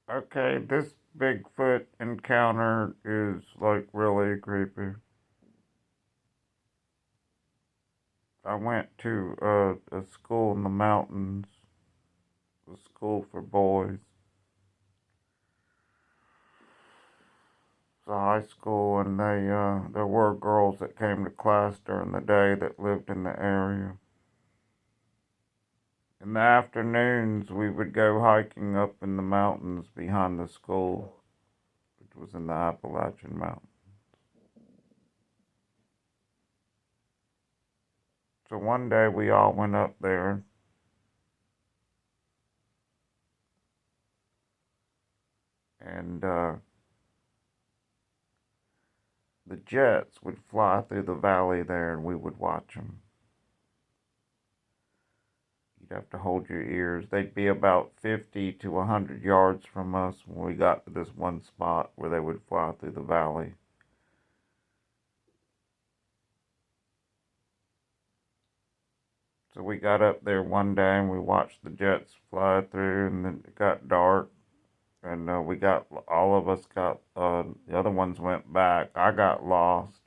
Okay, this Bigfoot encounter is like really creepy. I went to a school in the mountains, a school for boys. It's a high school, and there were girls that came to class during the day that lived in the area. In the afternoons, we would go hiking up in the mountains behind the school, which was in the Appalachian Mountains. So one day we all went up there, and the jets would fly through the valley there, and we would watch them. You'd have to hold your ears. They'd be about 50 to 100 yards from us when we got to this one spot where they would fly through the valley. So we got up there one day and we watched the jets fly through, and then it got dark, and we got all of us got the other ones went back. I got lost.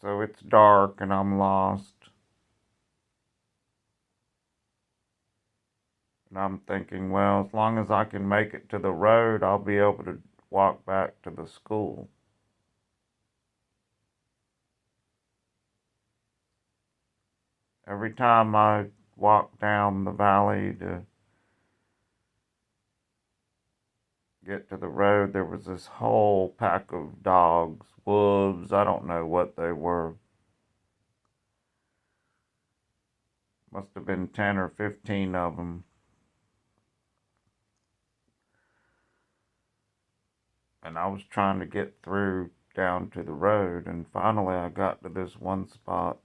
So it's dark and I'm lost. And I'm thinking, well, as long as I can make it to the road, I'll be able to walk back to the school. Every time I walked down the valley to get to the road, there was this whole pack of dogs, wolves, I don't know what they were. Must have been 10 or 15 of them. And I was trying to get through down to the road, and finally I got to this one spot.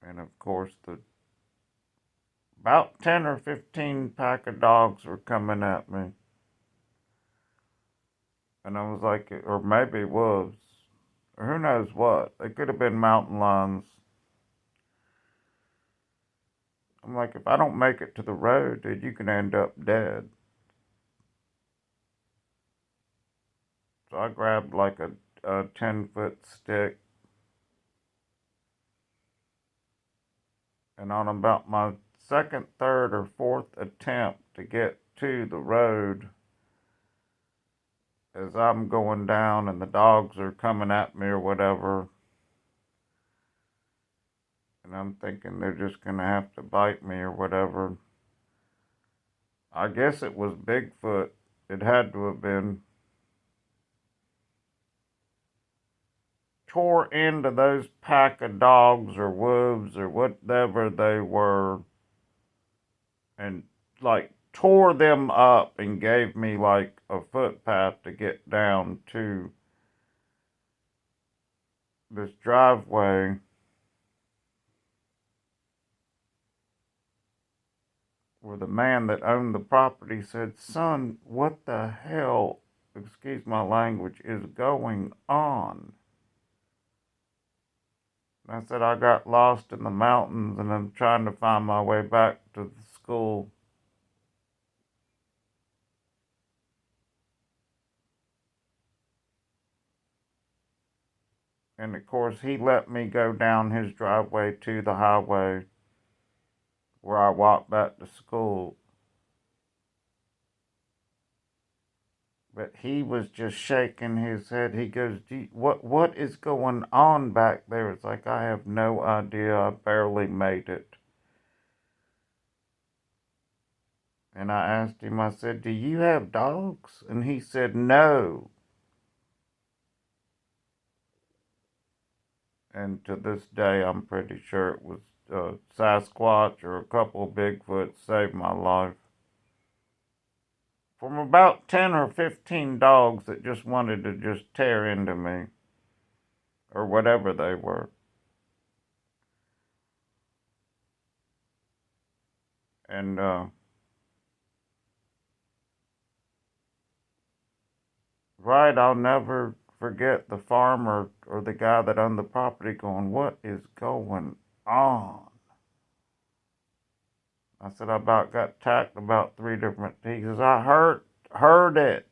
And of course, the about 10 or 15 pack of dogs were coming at me. And I was like, or maybe wolves, or who knows what. They could have been mountain lions. I'm like, if I don't make it to the road, dude, you can end up dead. So I grabbed like a 10-foot stick, and on about my second, third, or fourth attempt to get to the road, as I'm going down and the dogs are coming at me or whatever, and I'm thinking they're just going to have to bite me or whatever. I guess it was Bigfoot. It had to have been. Tore into those pack of dogs or wolves or whatever they were, and like tore them up and gave me like a footpath to get down to this driveway where the man that owned the property said, "Son, what the hell, excuse my language, is going on?" And I said, "I got lost in the mountains and I'm trying to find my way back to the school." And of course, he let me go down his driveway to the highway where I walked back to school. But he was just shaking his head. He goes, what is going on back there?" It's like, I have no idea. I barely made it. And I asked him, I said, "Do you have dogs?" And he said, "No." And to this day, I'm pretty sure it was Sasquatch or a couple of Bigfoots saved my life. From about 10 or 15 dogs that just wanted to just tear into me, or whatever they were. And right, I'll never forget the farmer or the guy that owned the property going, what is going on? I said, I about got attacked about 3 different. He says, I heard it.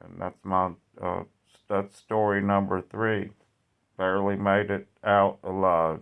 And that's story number 3. Barely made it out alive.